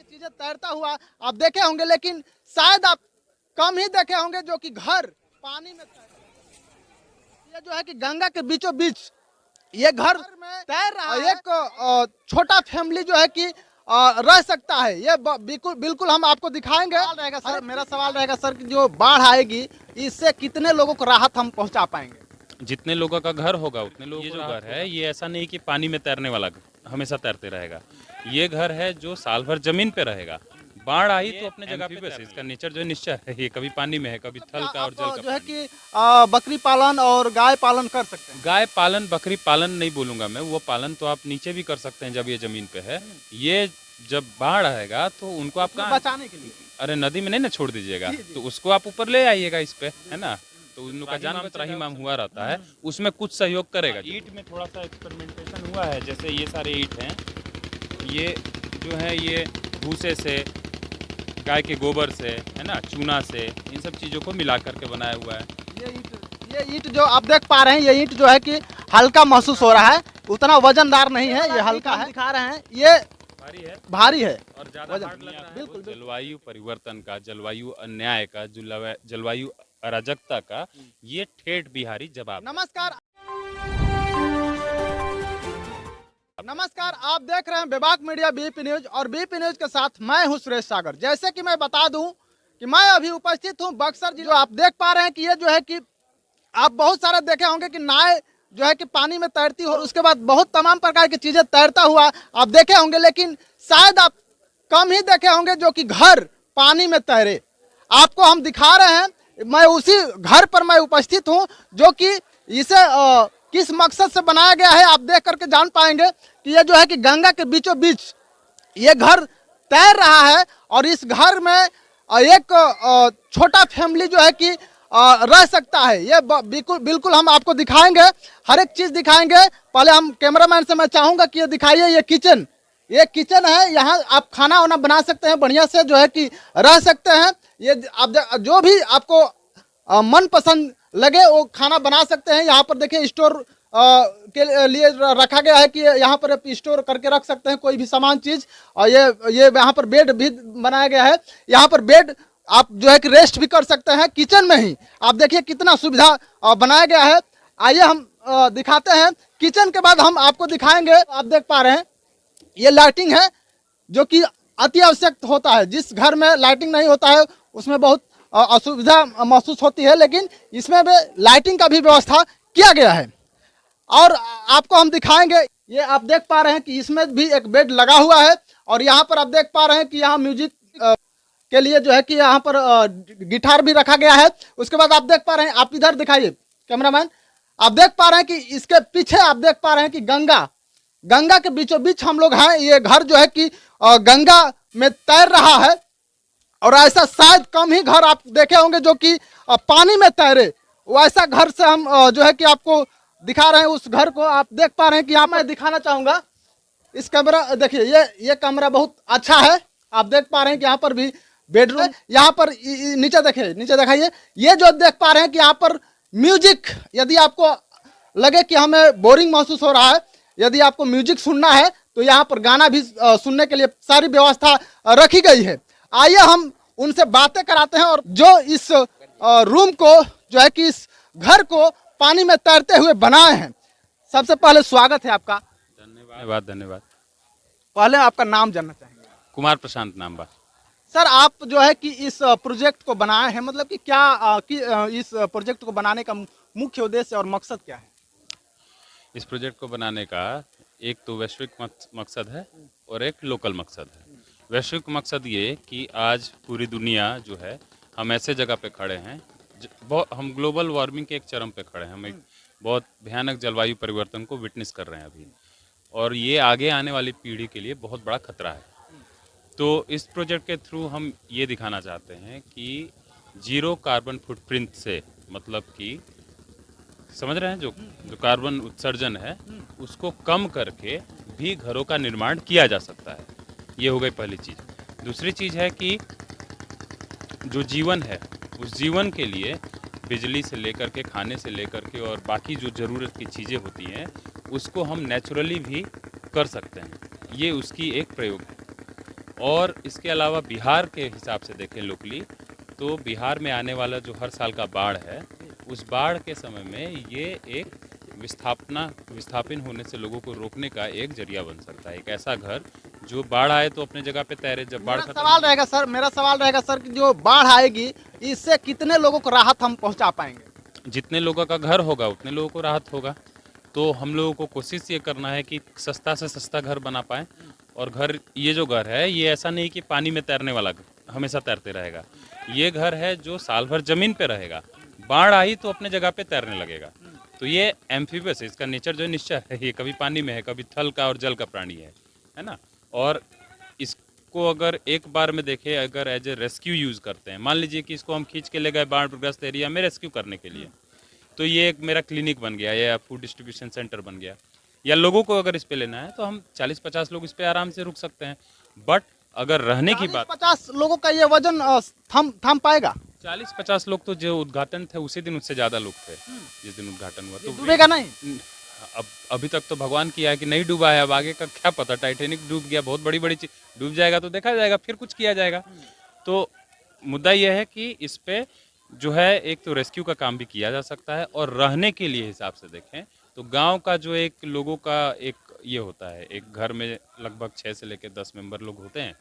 चीजें तैरता हुआ आप देखे होंगे, लेकिन शायद आप कम ही देखे होंगे जो कि घर पानी में ये जो है कि गंगा के बीचों बीच ये घर में तैर रहा है। एक छोटा फैमिली जो है कि रह सकता है। ये बिल्कुल बिल्कुल हम आपको दिखाएंगे। रहेगा सर, मेरा सवाल रहेगा सर कि जो बाढ़ आएगी इससे कितने लोगों को राहत हम पहुंचा पाएंगे? जितने लोगों का घर होगा उतने लोगों को घर है। ये ऐसा नहीं कि पानी में तैरने वाला हमेशा तैरते रहेगा। ये घर है जो साल भर जमीन पे रहेगा। बाढ़ आई तो अपने जगह पे बस इसका नेचर जो है निश्चय है। ये कभी पानी में है, कभी थल का और जल का। जो है कि बकरी पालन और गाय पालन कर सकते हैं। गाय पालन बकरी पालन नहीं बोलूंगा मैं, वो पालन तो आप नीचे भी कर सकते हैं जब ये जमीन पे है। ये जब बाढ़ आएगा तो उनको आप कहाँ बचाने के लिए, अरे नदी में नहीं ना छोड़ दीजिएगा, तो उसको आप ऊपर ले आइएगा इस पे, है ना। तो उनका जान त्राहिमाम हुआ रहता है, उसमें कुछ सहयोग करेगा। ईंट में थोड़ा सा एक्सपेरिमेंटेशन हुआ है। जैसे ये सारे ईंट हैं, ये जो है ये भूसे से, गाय के गोबर से, है ना, चूना से, इन सब चीज़ों को मिला करके बनाया हुआ है। ये ईंट जो आप देख पा रहे हैं, ये ईंट जो है कि हल्का महसूस हो रहा है, उतना वजनदार नहीं है, ये हल्का है। दिखा रहे हैं ये भारी है और ज्यादा हार्ड लग रहा है। बिल्कुल जलवायु परिवर्तन का, जलवायु अन्याय का, जलवायु अराजकता का ये ठेठ बिहारी जवाब। नमस्कार, आप देख रहे हैं विभाग मीडिया बीपी न्यूज और बीपी न्यूज के साथ मैं हूं सुरेश सागर। जैसे कि मैं बता दूं कि मैं अभी उपस्थित हूं बक्सर जिले। जो आप देख पा रहे हैं कि ये जो है कि आप बहुत सारे देखे होंगे कि नाव जो है कि पानी में तैरती हो, और उसके बाद बहुत तमाम प्रकार की चीजें तैरता हुआ आप देखे होंगे, लेकिन शायद आप कम ही देखे होंगे जो कि घर पानी में तैरे। आपको हम दिखा रहे हैं, मैं उसी घर पर मैं उपस्थित हूं जो कि इसे किस मकसद से बनाया गया है आप देख करके जान पाएंगे कि ये जो है कि गंगा के बीचों बीच ये घर तैर रहा है। और इस घर में एक छोटा फैमिली जो है कि रह सकता है। ये बिल्कुल बिल्कुल हम आपको दिखाएंगे, हर एक चीज दिखाएंगे। पहले हम कैमरामैन से मैं चाहूंगा कि ये दिखाइए, ये किचन है। यहाँ आप खाना वाना बना सकते हैं, बढ़िया से जो है कि रह सकते हैं। ये आप जो भी आपको मन पसंद लगे वो खाना बना सकते हैं। यहाँ पर देखिए स्टोर के लिए रखा गया है कि यहाँ पर स्टोर करके रख सकते हैं कोई भी सामान चीज। और ये यहाँ पर बेड भी बनाया गया है। यहाँ पर बेड आप जो है कि रेस्ट भी कर सकते हैं किचन में ही। आप देखिए कितना सुविधा बनाया गया है। आइए हम दिखाते हैं। किचन के बाद हम आपको दिखाएंगे। आप देख पा रहे हैं ये लाइटिंग है जो कि अति आवश्यक होता है। जिस घर में लाइटिंग नहीं होता है उसमें बहुत असुविधा महसूस होती है, लेकिन इसमें भी लाइटिंग का भी व्यवस्था किया गया है। और आपको हम दिखाएंगे, ये आप देख पा रहे हैं कि इसमें भी एक बेड लगा हुआ है। और यहाँ पर आप देख पा रहे हैं कि यहाँ म्यूजिक के लिए जो है कि यहाँ पर गिटार भी रखा गया है। उसके बाद आप देख पा रहे हैं, आप इधर दिखाइए कैमरामैन, आप देख पा रहे हैं कि इसके पीछे आप देख पा रहे हैं कि गंगा के बीचों बीच हम लोग हैं। ये घर जो है कि गंगा में तैर रहा है। और ऐसा शायद कम ही घर आप देखे होंगे जो कि पानी में तैरे। वैसा घर से हम जो है कि आपको दिखा रहे हैं उस घर को। आप देख पा रहे हैं कि यहाँ मैं दिखाना चाहूंगा इस कमरा। देखिए ये कमरा बहुत अच्छा है। आप देख पा रहे हैं कि यहाँ पर भी बेडरूम, यहाँ पर नीचे दिखाइए। ये जो देख पा रहे हैं कि यहाँ पर म्यूजिक, यदि आपको लगे कि हमें बोरिंग महसूस हो रहा है, यदि आपको म्यूजिक सुनना है तो यहाँ पर गाना भी सुनने के लिए सारी व्यवस्था रखी गई है। आइए हम उनसे बातें कराते हैं और जो इस रूम को जो है कि इस घर को पानी में तैरते हुए बनाए हैं। सबसे पहले स्वागत है आपका। धन्यवाद। पहले आपका नाम जानना चाहेंगे? कुमार प्रशांत नाम बा। सर, आप जो है कि इस प्रोजेक्ट को बनाए हैं, मतलब कि क्या इस प्रोजेक्ट को बनाने का मुख्य उद्देश्य और मकसद क्या है? इस प्रोजेक्ट को बनाने का एक तो वैश्विक मकसद है और एक लोकल मकसद है। वैश्विक मकसद ये कि आज पूरी दुनिया जो है, हम ऐसे जगह पे खड़े हैं, हम ग्लोबल वार्मिंग के एक चरम पे खड़े हैं। हम एक बहुत भयानक जलवायु परिवर्तन को विटनेस कर रहे हैं अभी, और ये आगे आने वाली पीढ़ी के लिए बहुत बड़ा खतरा है। तो इस प्रोजेक्ट के थ्रू हम ये दिखाना चाहते हैं कि जीरो कार्बन फुटप्रिंट से, मतलब कि समझ रहे हैं, जो कार्बन उत्सर्जन है उसको कम करके भी घरों का निर्माण किया जा सकता है। ये हो गई पहली चीज़। दूसरी चीज़ है कि जो जीवन है उस जीवन के लिए बिजली से लेकर के, खाने से लेकर के और बाकी जो ज़रूरत की चीज़ें होती हैं उसको हम नेचुरली भी कर सकते हैं। ये उसकी एक प्रयोग है। और इसके अलावा बिहार के हिसाब से देखें लोकली, तो बिहार में आने वाला जो हर साल का बाढ़ है, उस बाढ़ के समय में ये एक विस्थापन होने से लोगों को रोकने का एक जरिया बन सकता है। एक ऐसा घर जो बाढ़ आए तो अपने जगह पे तैरे, जब बाढ़ मेरा सवाल रहेगा सर कि जो बाढ़ आएगी इससे कितने लोगों को राहत हम पहुंचा पाएंगे? जितने लोगों का घर होगा उतने लोगों को राहत होगा। तो हम लोगों को कोशिश ये करना है कि सस्ता से सस्ता घर बना पाएँ। और घर, ये जो घर है ये ऐसा नहीं कि पानी में तैरने वाला हमेशा तैरते रहेगा। ये घर है जो साल भर जमीन पे रहेगा, बाढ़ आई तो अपने जगह पे तैरने लगेगा। तो ये एम्फीबियस है, इसका नेचर जो है निश्चय है, ये कभी पानी में है, कभी थल का और जल का प्राणी है ना। और इसको अगर एक बार में देखें, अगर एज ए रेस्क्यू यूज़ करते हैं, मान लीजिए कि इसको हम खींच के ले गए बाढ़ग्रस्त एरिया में रेस्क्यू करने के लिए, तो ये एक मेरा क्लिनिक बन गया या फूड डिस्ट्रीब्यूशन सेंटर बन गया। या लोगों को अगर इस पे लेना है तो हम 40-50 लोग इस पे आराम से रुक सकते हैं। बट अगर रहने की बात, 50 लोगों का ये वजन थम पाएगा? 40-50 लोग तो जो उद्घाटन थे उसी दिन उससे ज़्यादा लोग थे जिस दिन उद्घाटन हुआ। तो डूबेगा नहीं? अब अभी तक तो भगवान किया है कि नहीं डूबा है, अब आगे का क्या पता। टाइटेनिक डूब गया, बहुत बड़ी बड़ी चीज डूब जाएगा तो देखा जाएगा, फिर कुछ किया जाएगा। तो मुद्दा यह है कि इस पे जो है एक तो रेस्क्यू का काम भी किया जा सकता है, और रहने के लिए हिसाब से देखें तो गांव का जो एक लोगों का एक ये होता है, एक घर में लगभग 6 से लेकर 10 मेंबर लोग होते हैं,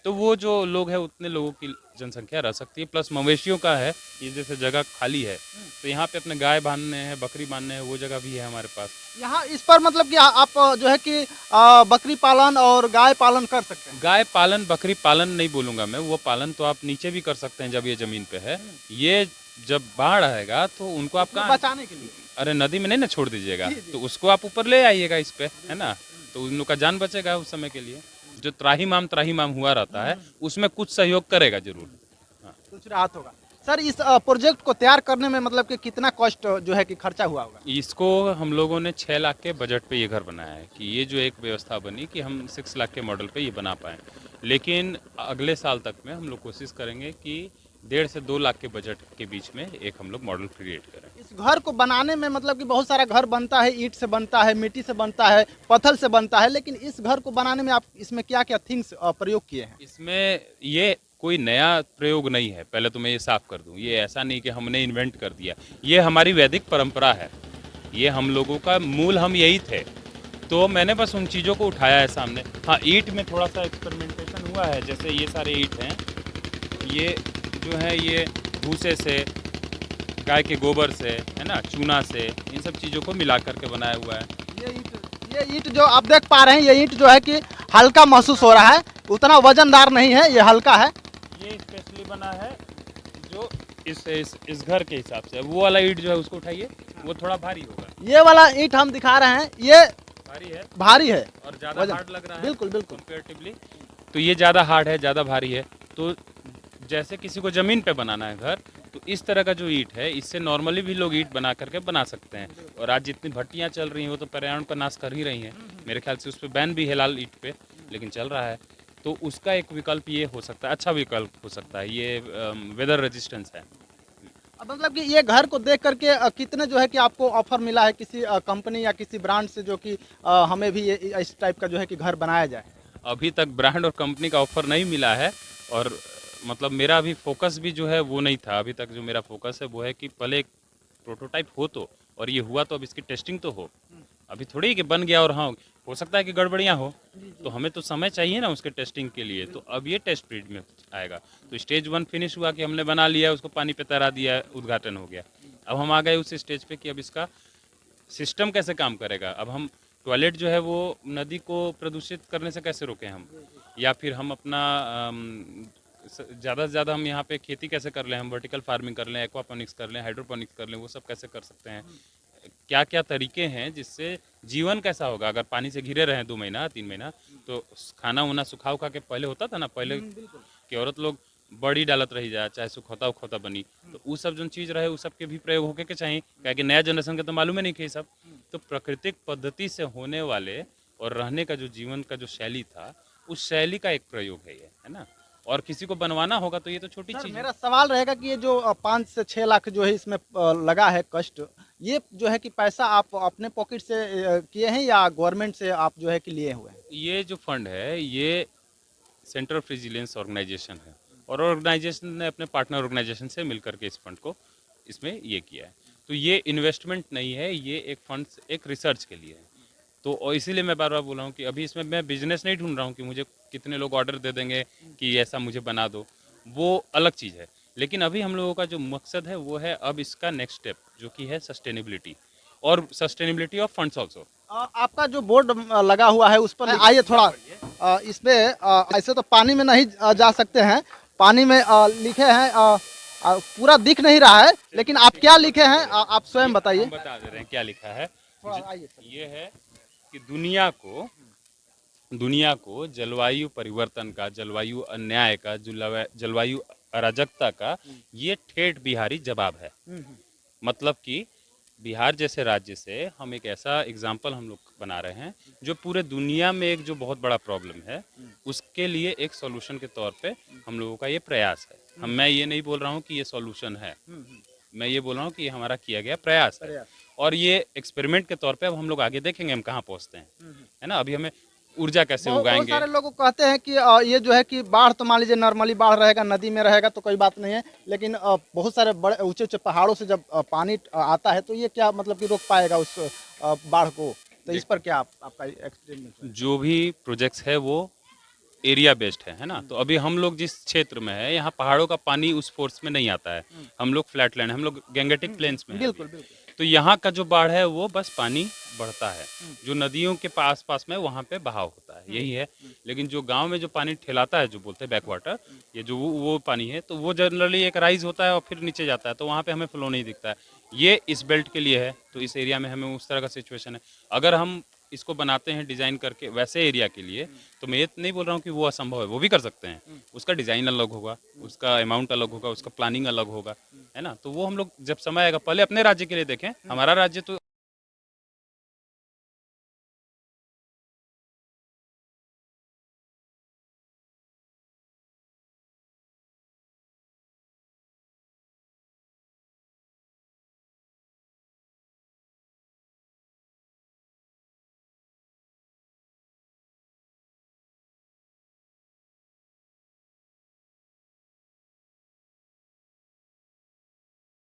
तो वो जो लोग हैं उतने लोगों की जनसंख्या रह सकती है। प्लस मवेशियों का है, ये जैसे जगह खाली है तो यहाँ पे अपने गाय बांधने हैं, बकरी बांधने हैं, वो जगह भी है हमारे पास। यहाँ इस पर मतलब कि आप जो है कि बकरी पालन और गाय पालन कर सकते हैं? गाय पालन बकरी पालन नहीं बोलूँगा मैं, वो पालन तो आप नीचे भी कर सकते हैं जब ये ज़मीन पे है। ये जब बाढ़ आएगा तो उनको आप कहाँ बचाने के लिए? अरे नदी में नहीं ना छोड़ दीजिएगा, तो उसको आप ऊपर ले आइएगा इस पे, है ना। तो उन लोग का जान बचेगा उस समय के लिए। जो त्राहिमाम हुआ रहता है उसमें कुछ सहयोग करेगा जरूर। हाँ। कुछ राहत होगा। सर इस प्रोजेक्ट को तैयार करने में मतलब कि कितना कॉस्ट जो है कि खर्चा हुआ होगा? इसको हम लोगों ने 6 लाख के बजट पे ये घर बनाया है कि ये जो एक व्यवस्था बनी कि हम 6 लाख के मॉडल पे ये बना पाएँ। लेकिन अगले साल तक में हम लोग कोशिश करेंगे कि 1.5 से 2 लाख के बजट के बीच में एक हम लोग मॉडल क्रिएट करें। इस घर को बनाने में मतलब कि बहुत सारा घर बनता है, ईंट से बनता है, मिट्टी से बनता है, पत्थर से बनता है, लेकिन इस घर को बनाने में आप इसमें क्या क्या थिंग्स प्रयोग किए हैं? इसमें ये कोई नया प्रयोग नहीं है, पहले तो मैं ये साफ कर दूं। ये ऐसा नहीं कि हमने इन्वेंट कर दिया, ये हमारी वैदिक परंपरा है, ये हम लोगों का मूल हम यही थे। तो मैंने बस उन चीज़ों को उठाया है सामने। हाँ, ईंट में थोड़ा सा एक्सपेरिमेंटेशन हुआ है, जैसे ये सारे ईंट हैं, ये जो है ये भूसे से, गाय के गोबर से, है ना, चूना से, इन सब चीज़ों को मिला करके बनाया हुआ है। ये ईंट जो आप देख पा रहे हैं, ये ईंट जो है कि हल्का महसूस हो रहा है, उतना वजनदार नहीं है, ये हल्का है। ये स्पेशली बना है जो इस घर के हिसाब से। वो वाला ईंट जो है उसको उठाइए, वो थोड़ा भारी होगा। ये वाला ईंट हम दिखा रहे हैं, ये भारी है और ज़्यादा हार्ड लग रहा है बिल्कुल कंपेरेटिवली। तो ये ज़्यादा हार्ड है, ज़्यादा भारी है। तो जैसे किसी को ज़मीन पे बनाना है घर, तो इस तरह का जो ईंट है, इससे नॉर्मली भी लोग ईंट बना करके बना सकते हैं। और आज जितनी भट्टियाँ चल रही हैं वो तो पर्यावरण का नाश कर ही रही हैं। मेरे ख्याल से उस पर बैन भी है लाल ईंट पे, लेकिन चल रहा है। तो उसका एक विकल्प ये हो सकता है, अच्छा विकल्प हो सकता है, ये वेदर रेजिस्टेंस है। अब मतलब कि ये घर को देख करके कितने जो है कि आपको ऑफर मिला है किसी कंपनी या किसी ब्रांड से, जो कि हमें भी ये इस टाइप का जो है कि घर बनाया जाए? अभी तक ब्रांड और कंपनी का ऑफर नहीं मिला है, और मतलब मेरा अभी फोकस भी जो है वो नहीं था। अभी तक जो मेरा फोकस है वो है कि पहले एक प्रोटोटाइप हो तो, और ये हुआ तो अब इसकी टेस्टिंग तो हो। अभी थोड़ी कि बन गया और हाँ हो सकता है कि गड़बड़ियाँ हो, तो हमें तो समय चाहिए ना उसके टेस्टिंग के लिए। तो अब ये टेस्ट पीरियड में आएगा। तो स्टेज 1 फिनिश हुआ कि हमने बना लिया, उसको पानी पे तैरा दिया, उद्घाटन हो गया। अब हम आ गए उस स्टेज पे कि अब इसका सिस्टम कैसे काम करेगा। अब हम टॉयलेट जो है वो नदी को प्रदूषित करने से कैसे रोकें हम, या फिर हम अपना ज़्यादा से ज़्यादा हम यहाँ पे खेती कैसे कर लें, हम वर्टिकल फार्मिंग कर लें, एक्वापोनिक्स कर लें, हाइड्रोपोनिक्स कर लें, वो सब कैसे कर सकते हैं। क्या क्या तरीके हैं जिससे जीवन कैसा होगा। अगर पानी से घिरे रहें 2 महीना 3 महीना, तो खाना उना सुखा उखा के पहले होता था ना, पहले की औरत लोग बड़ी डालत रही जाए, चाहे सुखौता उखौता बनी, तो वो सब जो चीज़ रहे उस सब के भी प्रयोग होके के चाहिए, क्या कि नया जनरेशन के तो मालूम ही नहीं कि सब। तो प्राकृतिक पद्धति से होने वाले और रहने का जो जीवन का जो शैली था, उस शैली का एक प्रयोग है ये, है ना। और किसी को बनवाना होगा तो ये तो छोटी चीज़ है। मेरा सवाल रहेगा कि ये जो 5 से 6 लाख जो है इसमें लगा है कष्ट, ये जो है कि पैसा आप अपने पॉकेट से किए हैं या गवर्नमेंट से आप जो है कि लिए हुए हैं? ये जो फंड है ये सेंटर ऑफ रेजिलियंस ऑर्गेनाइजेशन है, और ऑर्गेनाइजेशन ने अपने पार्टनर ऑर्गेनाइजेशन से मिलकर के इस फंड को इसमें ये किया है। तो ये इन्वेस्टमेंट नहीं है, ये एक फंड एक रिसर्च के लिए है। तो और इसीलिए मैं बार बार बोल रहा हूँ कि अभी इसमें मैं बिजनेस नहीं ढूंढ रहा हूँ कि मुझे कितने लोग ऑर्डर दे देंगे कि ऐसा मुझे बना दो, वो अलग चीज़ है। लेकिन अभी हम लोगों का जो मकसद है वो है अब इसका नेक्स्ट स्टेप जो कि है सस्टेनेबिलिटी, और सस्टेनेबिलिटी ऑफ फंड्स ऑल्सो। आपका जो बोर्ड लगा हुआ है उस पर आइए थोड़ा इसमें ऐसे तो पानी में नहीं जा सकते हैं, पानी में लिखे हैं पूरा दिख नहीं रहा है, लेकिन आप क्या लिखे हैं आप स्वयं बताइए। हम बता दे रहे हैं क्या लिखा है। थोड़ा आइए सर। ये है कि दुनिया को जलवायु परिवर्तन का, जलवायु अन्याय का, जलवायु अराजकता का ये ठेठ बिहारी जवाब है। मतलब कि बिहार जैसे राज्य से हम एक ऐसा एग्जाम्पल हम लोग बना रहे हैं जो पूरे दुनिया में एक जो बहुत बड़ा प्रॉब्लम है उसके लिए एक सॉल्यूशन के तौर पे हम लोगों का ये प्रयास है। मैं ये नहीं बोल रहा हूँ कि ये सॉल्यूशन है, मैं ये बोल रहा हूँ कि ये हमारा किया गया प्रयास है, और ये एक्सपेरिमेंट के तौर पे अब हम लोग आगे देखेंगे हम कहाँ पहुँचते हैं, है ना। अभी हमें ऊर्जा कैसे बहुत उगाएंगे। सारे लोग कहते हैं कि ये जो है कि बाढ़ तो मान लीजिए नॉर्मली बाढ़ रहेगा, नदी में रहेगा तो कोई बात नहीं है, लेकिन बहुत सारे बड़े ऊंचे ऊंचे पहाड़ों से जब पानी आता है तो ये क्या मतलब कि रोक पाएगा उस बाढ़ को, तो इस पर क्या आपका एक्सपीरियंस? जो भी प्रोजेक्ट्स है वो एरिया बेस्ड है ना। तो अभी हम लोग जिस क्षेत्र में है यहाँ पहाड़ों का पानी उस फोर्स में नहीं आता है, हम लोग फ्लैट लैंड, हम लोग गैंगेटिक प्लेन्स में हैं। बिल्कुल बिल्कुल। तो यहाँ का जो बाढ़ है वो बस पानी बढ़ता है, जो नदियों के पास पास में वहाँ पे बहाव होता है, यही है। लेकिन जो गांव में जो पानी ठेलाता है, जो बोलते हैं बैक वाटर, ये जो वो पानी है तो वो जनरली एक राइज होता है और फिर नीचे जाता है, तो वहाँ पे हमें फ्लो नहीं दिखता है। ये इस बेल्ट के लिए है, तो इस एरिया में हमें उस तरह का सिचुएशन है। अगर हम इसको बनाते हैं डिज़ाइन करके वैसे एरिया के लिए, तो मैं ये नहीं बोल रहा हूँ कि वो असंभव है, वो भी कर सकते हैं। उसका डिज़ाइन अलग होगा, उसका अमाउंट अलग होगा, उसका प्लानिंग अलग होगा, है ना। तो वो हम लोग जब समय आएगा, पहले अपने राज्य के लिए देखें। हमारा राज्य तो